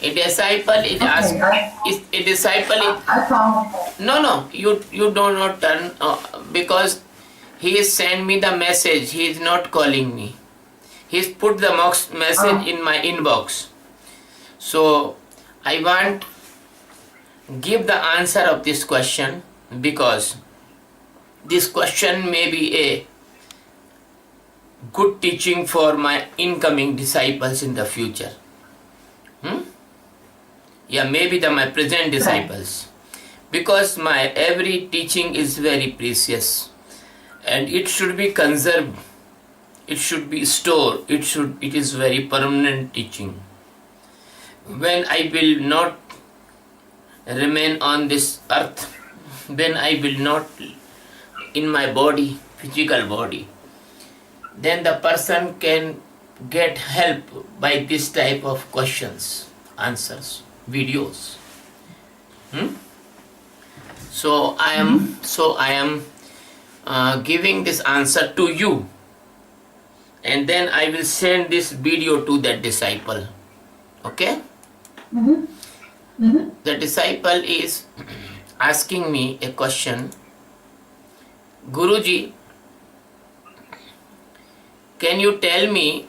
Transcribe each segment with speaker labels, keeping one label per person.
Speaker 1: A disciple is
Speaker 2: Okay,
Speaker 1: a disciple is
Speaker 2: I found.
Speaker 1: no, you do not turn because he is send me the message. He is not calling me. He's put the message in my inbox. So I want give the answer of this question because this question may be a good teaching for my incoming disciples in the future. Yeah, maybe my present disciples. Because my every teaching is very precious and it should be conserved, it should be stored, it is very permanent teaching. When I will not remain on this earth, when I will not in my body, physical body, then the person can get help by this type of questions, answers, videos. So I am giving this answer to you, and then I will send this video to that disciple. Okay? The disciple is asking me a question. Guruji, can you tell me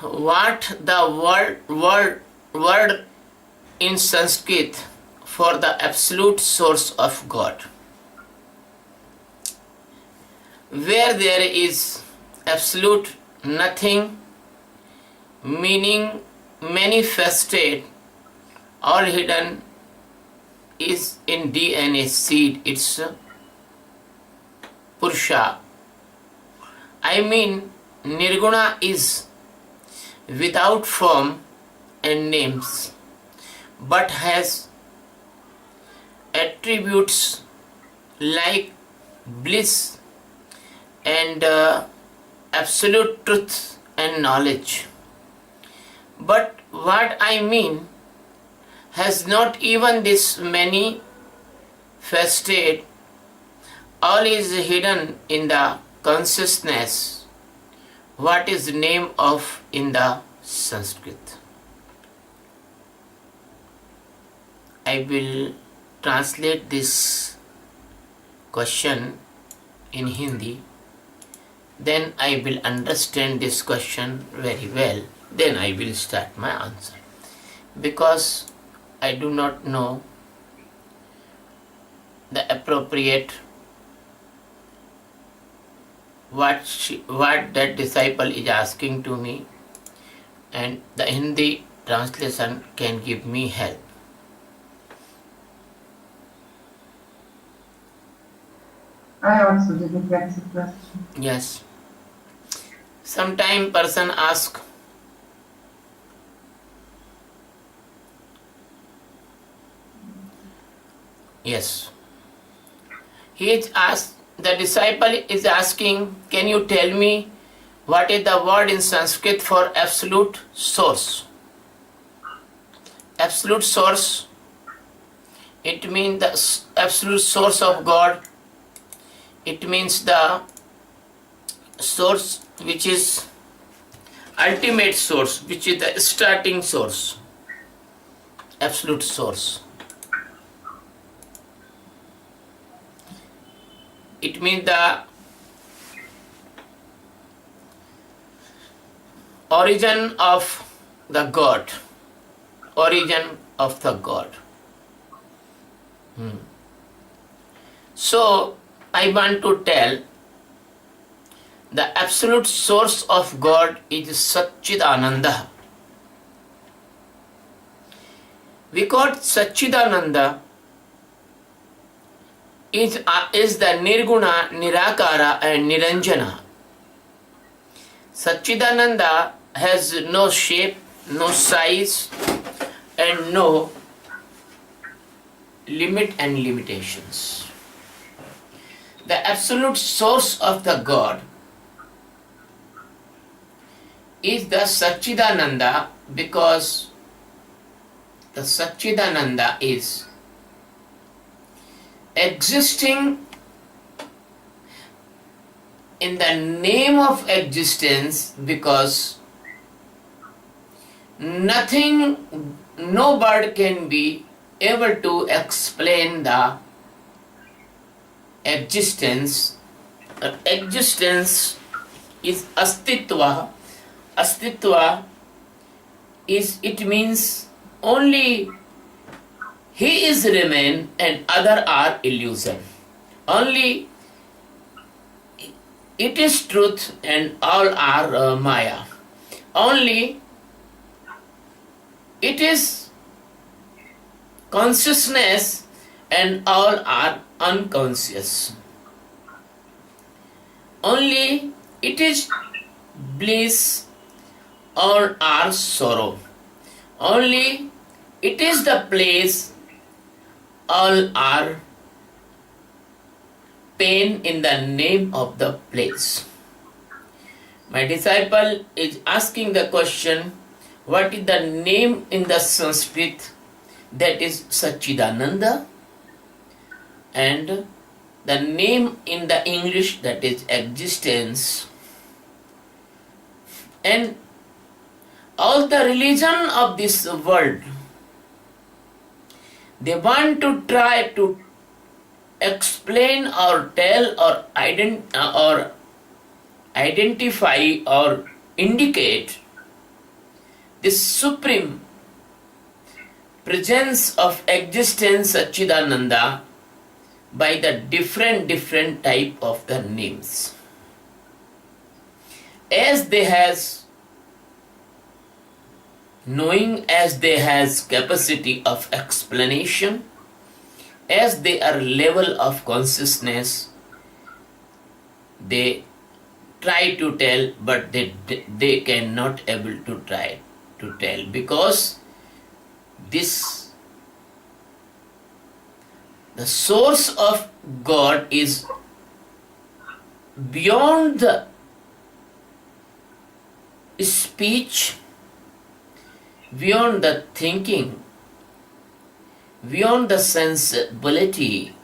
Speaker 1: what the word in Sanskrit for the absolute source of God? Where there is absolute nothing, meaning manifested or hidden, is in DNA seed, it's Purusha. I mean, Nirguna is without form and names, but has attributes like bliss and absolute truth and knowledge. But what I mean has not even this many fasted, all is hidden in the consciousness. What is the name of in the Sanskrit? I will translate this question in Hindi, then I will understand this question very well, then I will start my answer. Because I do not know the appropriate what that disciple is asking to me, and the Hindi translation can give me help.
Speaker 2: I also didn't get the question.
Speaker 1: Yes. Sometime person ask, yes. He is asked, the disciple is asking, can you tell me what is the word in Sanskrit for absolute source? Absolute source, it means the absolute source of God. It means the source which is ultimate source, which is the starting source, absolute source. It means the origin of the God, origin of the God. So I want to tell the absolute source of God is Satchidananda. We got Satchidananda is the Nirguna, Nirakara and Niranjana. Satchidananda has no shape, no size and no limit and limitations. The absolute source of the God is the Satchidananda, because the Satchidananda is existing in the name of existence, because nothing, no word can be able to explain the existence. Existence is astitva. Astitva is, it means only he is remain and other are illusion. Only it is truth and all are maya. Only it is consciousness and all are unconscious. Only it is bliss, all are sorrow. Only it is the place, all are pain in the name of the place. My disciple is asking the question, what is the name in the Sanskrit? That is Satchidananda, and the name in the English, that is existence. And all the religion of this world, they want to try to explain or tell or identify or indicate this supreme presence of existence Satchidananda by the different type of the names. As they has knowing, as they has capacity of explanation, as they are level of consciousness, they try to tell, but they cannot able to try to tell, because this, the source of God is beyond the speech, beyond the thinking, beyond the sensibility,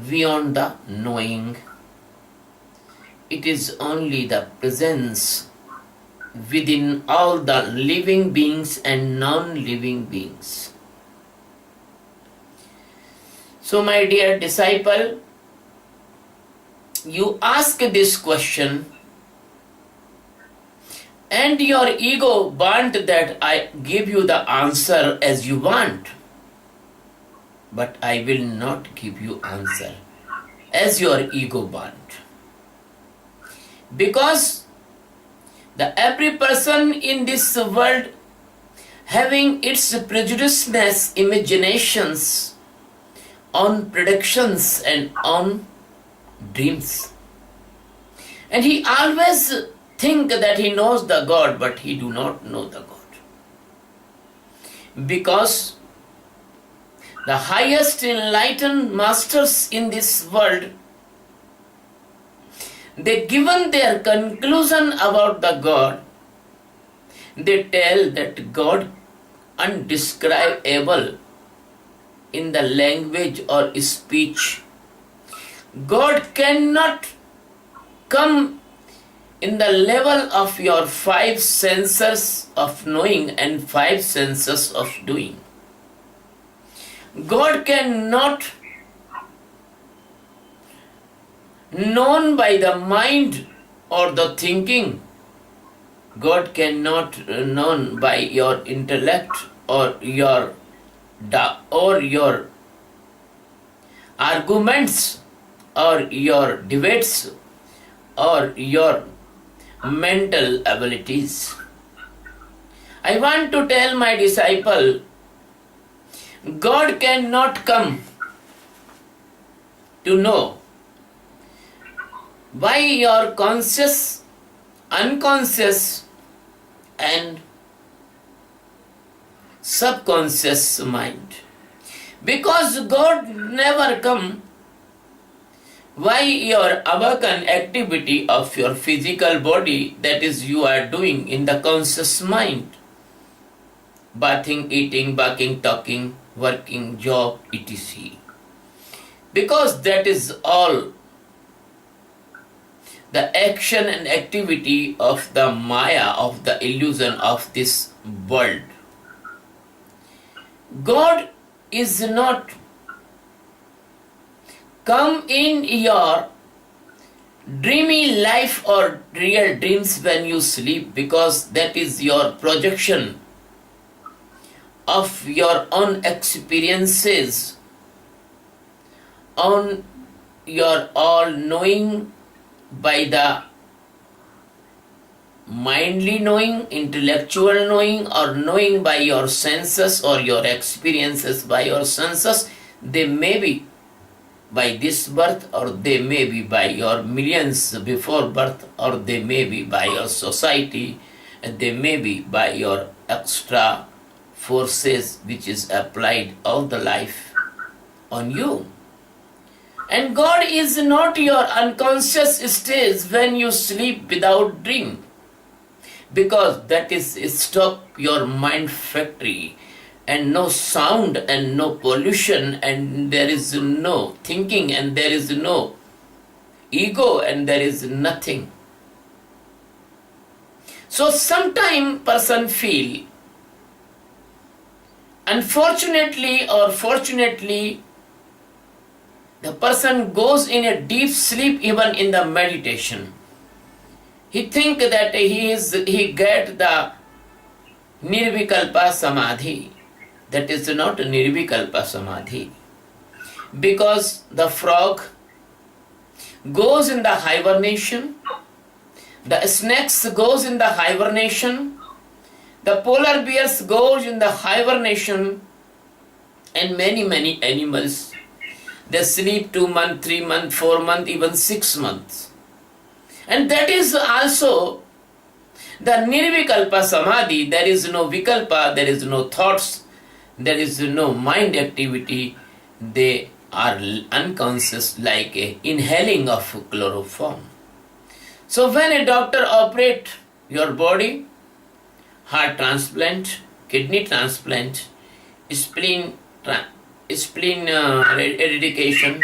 Speaker 1: beyond the knowing. It is only the presence within all the living beings and non-living beings. So my dear disciple, you ask this question and your ego want that I give you the answer as you want, but I will not give you answer as your ego want. Because the every person in this world having its prejudiceness, imaginations on predictions and on dreams. And he always think that he knows the God, but he do not know the God. Because the highest enlightened masters in this world, they given their conclusion about the God. They tell that God undescribable in the language or speech. God cannot come in the level of your five senses of knowing and five senses of doing. God cannot known by the mind or the thinking. God cannot known by your intellect or your arguments or your debates or your mental abilities. I want to tell my disciple, God cannot come to know by your conscious, unconscious and subconscious mind. Because God never come by your awakened activity of your physical body, that is you are doing in the conscious mind. Bathing, eating, barking, talking, working, job, etc. Because that is all the action and activity of the maya, of the illusion of this world. God is not come in your dreamy life or real dreams when you sleep, because that is your projection of your own experiences on your all knowing by the mindly knowing, intellectual knowing, or knowing by your senses or your experiences by your senses. They may be by this birth, or they may be by your millions before birth, or they may be by your society, and they may be by your extra forces which is applied all the life on you. And God is not your unconscious stage when you sleep without dream, because that is stop your mind factory, and no sound and no pollution, and there is no thinking, and there is no ego, and there is nothing. So sometime person feel, unfortunately or fortunately, the person goes in a deep sleep even in the meditation. He think that he get the nirvikalpa samadhi. That is not nirvikalpa samadhi, because the frog goes in the hibernation, the snakes goes in the hibernation, the polar bears goes in the hibernation, and many animals, they sleep 2 months, 3 months, 4 months, even 6 months. And that is also the nirvikalpa samadhi. There is no vikalpa, there is no thoughts, there is no mind activity. They are unconscious, like a inhaling of chloroform. So when a doctor operates your body, heart transplant, kidney transplant, spleen eradication,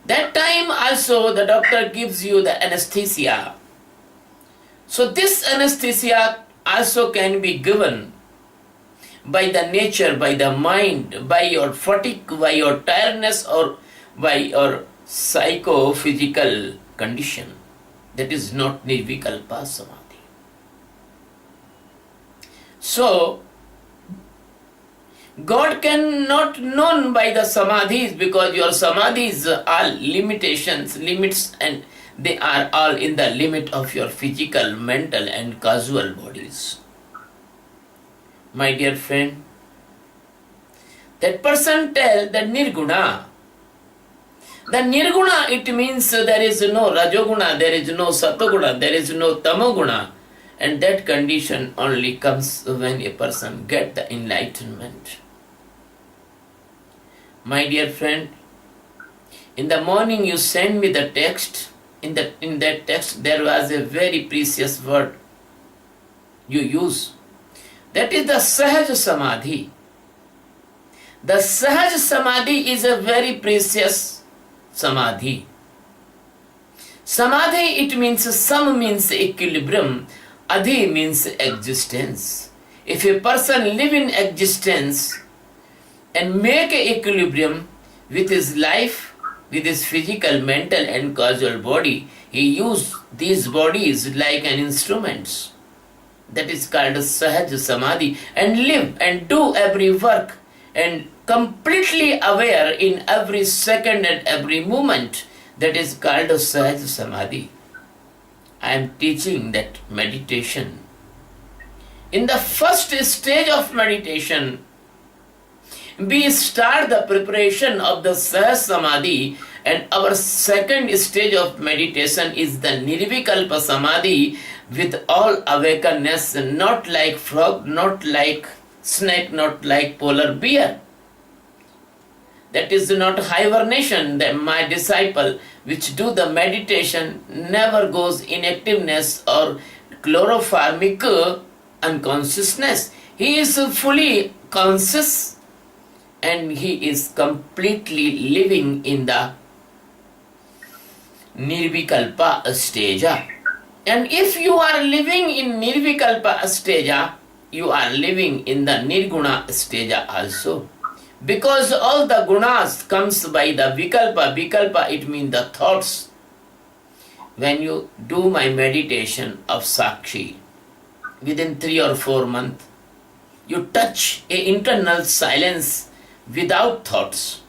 Speaker 1: that time also the doctor gives you the anesthesia. So this anesthesia also can be given by the nature, by the mind, by your fatigue, by your tiredness, or by your psychophysical condition. That is not nirvikalpa samadhi. So God cannot known by the samadhis, because your samadhis are limits, and they are all in the limit of your physical, mental and causal bodies. My dear friend, that person tell that nirguna. The nirguna, it means there is no rajoguna, there is no satoguna, there is no tamoguna, and that condition only comes when a person get the enlightenment. My dear friend, in the morning you send me the text. In that text there was a very precious word you use. That is the Sahaj Samadhi. The Sahaj Samadhi is a very precious Samadhi. Samadhi, it means sam means equilibrium, adhi means existence. If a person live in existence and make a equilibrium with his life, with his physical, mental and causal body, he use these bodies like an instruments. That is called Sahaj Samadhi, and live and do every work and completely aware in every second and every moment. That is called Sahaj Samadhi. I am teaching that meditation. In the first stage of meditation, we start the preparation of the Sahaj Samadhi, and our second stage of meditation is the Nirvikalpa Samadhi with all awakeness, not like frog, not like snake, not like polar bear. That is not hibernation. That my disciple which do the meditation never goes inactiveness or chloroformic unconsciousness. He is fully conscious and he is completely living in the Nirvikalpa stage. And if you are living in Nirvikalpa stage, you are living in the nirguna stage also. Because all the gunas comes by the vikalpa. Vikalpa, it means the thoughts. When you do my meditation of Sakshi, within 3 or 4 months, you touch a internal silence without thoughts.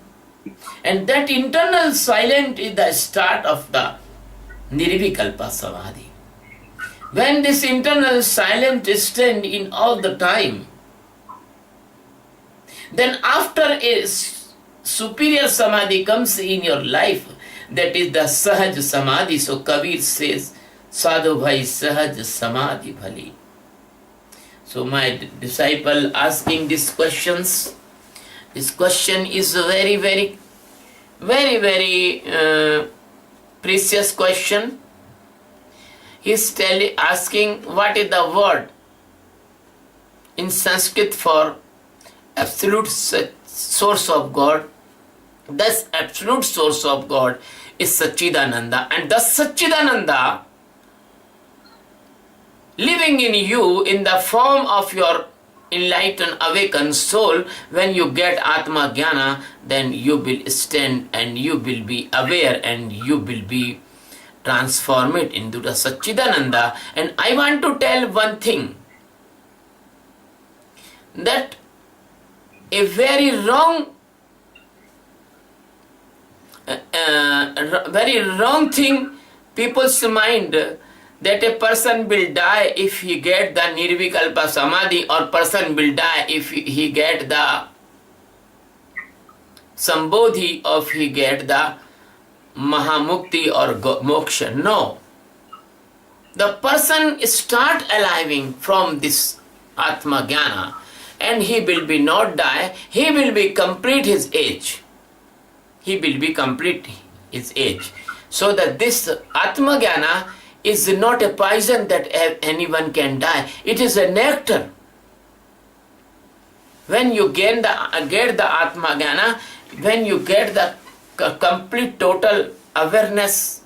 Speaker 1: And that internal silence is the start of the Nirvikalpa Samadhi. When this internal silence is stand in all the time, then after a superior Samadhi comes in your life, that is the Sahaj Samadhi. So Kabir says, Sadhu bhai Sahaj Samadhi bhali. So my disciple asking these questions, this question is a very, very, very, very precious question. He is asking what is the word in Sanskrit for absolute source of God. This absolute source of God is Satchidananda, and the Satchidananda living in you in the form of your enlightened, awakened soul. When you get Atma Jnana, then you will stand and you will be aware and you will be transformed into the Satchidananda. And I want to tell one thing, that a very wrong thing people's mind, that a person will die if he get the Nirvikalpa Samadhi, or person will die if he get the Sambodhi, or if he get the Mahamukti or Moksha. No. The person start arriving from this Atma Jnana, and he will be not die, he will be complete his age. He will be complete his age. So that this Atma Jnana is not a poison that anyone can die. It is a nectar. When you get the Atma Jnana, when you get the complete total awareness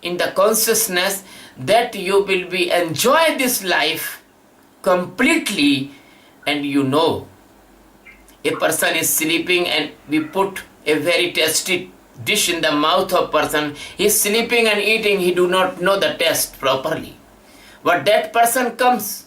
Speaker 1: in the consciousness, that you will be enjoy this life completely. And you know, a person is sleeping and we put a very tasty dish in the mouth of person. He is sleeping and eating, he do not know the taste properly. But that person comes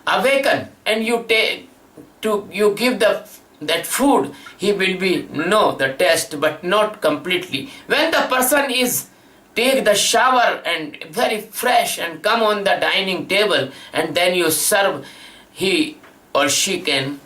Speaker 1: awaken, and you give that food, he will be know the taste, but not completely. When the person is take the shower and very fresh and come on the dining table, and then you serve, he or she can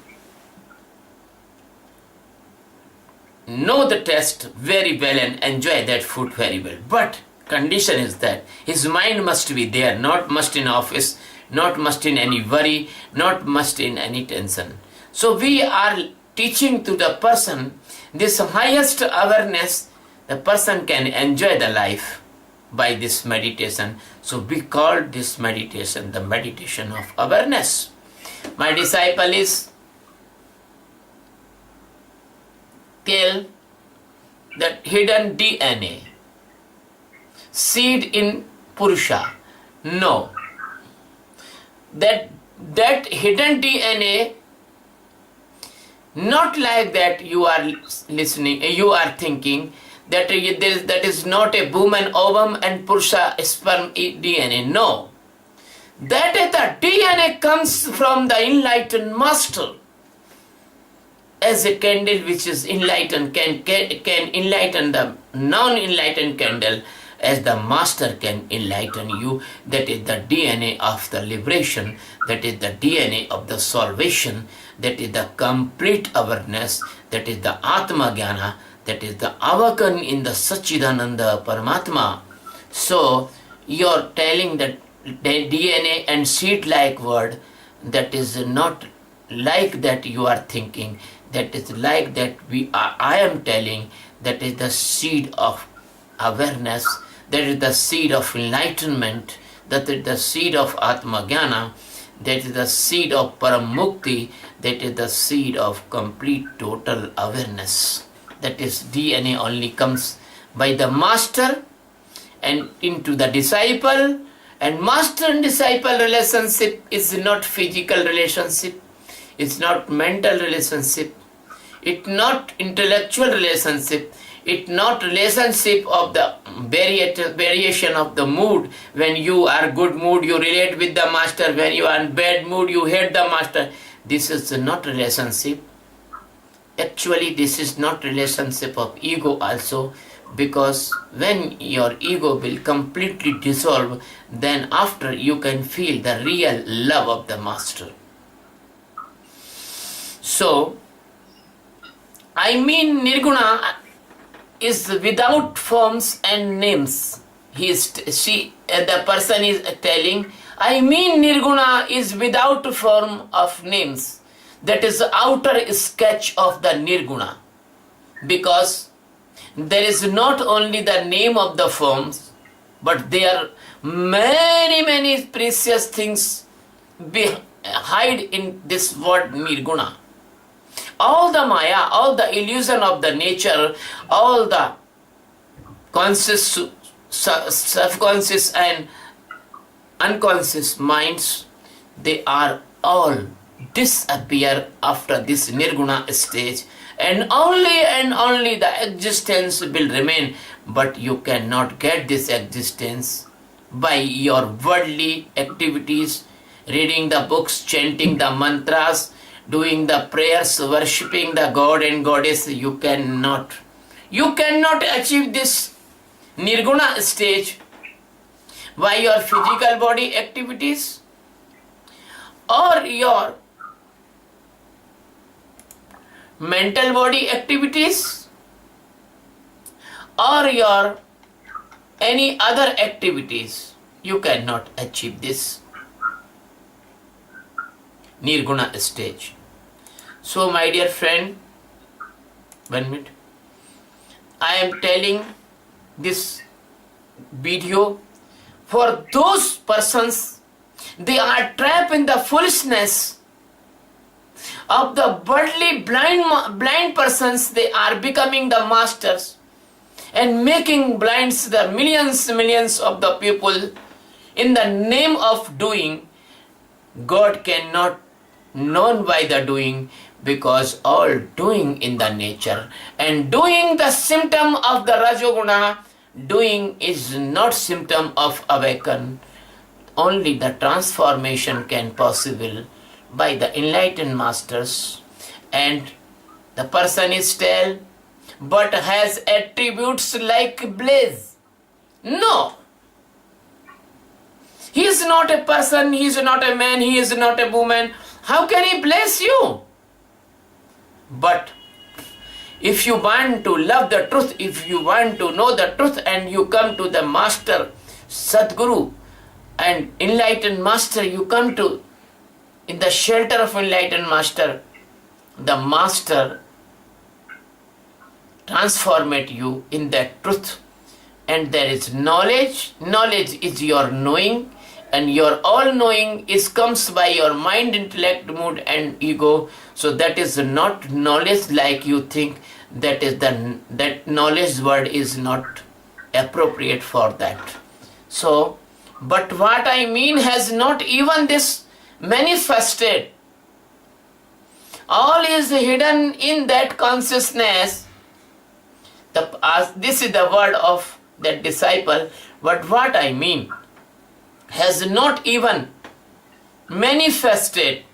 Speaker 1: know the taste very well and enjoy that food very well. But condition is that his mind must be there, not must in office, not must in any worry, not must in any tension. So we are teaching to the person this highest awareness. The person can enjoy the life by this meditation. So we call this meditation the meditation of awareness. My disciple is tell that hidden DNA, seed in Purusha. No. That hidden DNA, not like that you are listening, you are thinking that is not a woman ovum and Purusha sperm DNA. No. That is the DNA comes from the enlightened master. As a candle which is enlightened can enlighten the non-enlightened candle, as the master can enlighten you. That is the DNA of the liberation, that is the DNA of the salvation, that is the complete awareness, that is the Atma Jnana, that is the awaken in the Satchidananda Paramatma. So you are telling that the DNA and seed like word, that is not like that you are thinking, that is like that I am telling, that is the seed of awareness, that is the seed of enlightenment, that is the seed of Atma Jnana, that is the seed of Paramukti, that is the seed of complete total awareness. That is DNA only comes by the master and into the disciple, And master and disciple relationship is not physical relationship, it's not mental relationship, it's not intellectual relationship, it's not relationship of the variation of the mood. When you are good mood, you relate with the master. When you are in bad mood, you hate the master. This is not relationship. Actually, this is not relationship of ego also, because when your ego will completely dissolve, then after you can feel the real love of the master. So, I mean Nirguna is without forms and names. The person is telling, I mean Nirguna is without form of names. That is the outer sketch of the Nirguna. Because there is not only the name of the forms, but there are many precious things hide in this word Nirguna. All the Maya, all the illusion of the nature, all the conscious, subconscious and unconscious minds, they are all disappear after this Nirguna stage, and only the existence will remain. But you cannot get this existence by your worldly activities, reading the books, chanting the mantras, doing the prayers, worshipping the god and goddess. You cannot achieve this Nirguna stage by your physical body activities or your mental body activities or your any other activities. You cannot achieve this Nirguna stage. So my dear friend, 1 minute, I am telling this video for those persons, they are trapped in the foolishness of the worldly blind persons. They are becoming the masters and making blinds the millions of the people in the name of doing. God cannot known by the doing, because all doing in the nature, and doing the symptom of the Rajoguna. Doing is not symptom of awaken. Only the transformation can possible by the enlightened masters. And the person is still but has attributes like blaze. No, he is not a person, he is not a man, he is not a woman. How can he bless you? But if you want to love the truth, if you want to know the truth, and you come to the master, Sadguru and enlightened master, you come to in the shelter of enlightened master, the master transformate you in that truth. And there is knowledge. Knowledge is your knowing, and your all knowing is comes by your mind, intellect, mood and ego. So that is not knowledge like you think. That knowledge word is not appropriate for that. So, but what I mean has not even this manifested. All is hidden in that consciousness. This is the word of that disciple. But what I mean has not even manifested.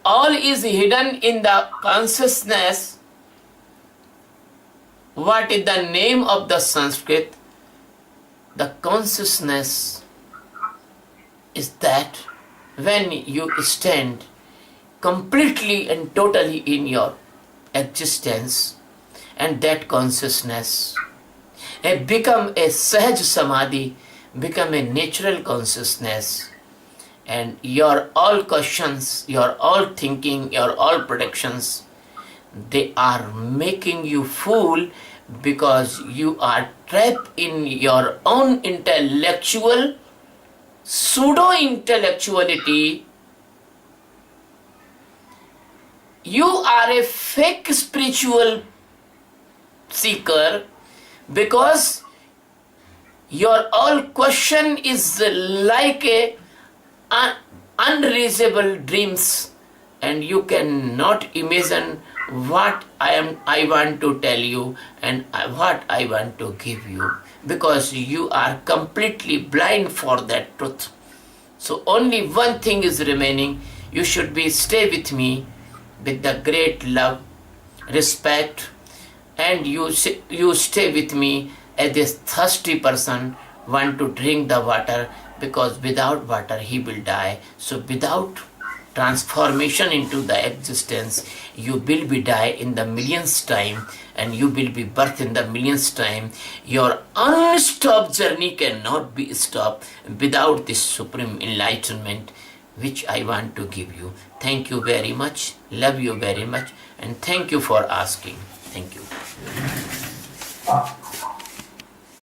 Speaker 1: All is hidden in the consciousness. What is the name of the Sanskrit? The consciousness is that when you stand completely and totally in your existence, and that consciousness become a Sahaj Samadhi, become a natural consciousness, and your all questions, your all thinking, your all predictions, they are making you fool, because you are trapped in your own intellectual, pseudo-intellectuality. You are a fake spiritual seeker, because Your all question is like a unreachable dreams, and you cannot imagine what I want to tell you and what I want to give you, because you are completely blind for that truth. So only one thing is remaining. You should be stay with me with the great love, respect, and you stay with me as this thirsty person want to drink the water, because without water he will die. So without transformation into the existence, you will be die in the millionth time, and you will be birth in the millionth time. Your unstopped journey cannot be stopped without this supreme enlightenment which I want to give you. Thank you very much, love you very much, and thank you for asking. Thank you.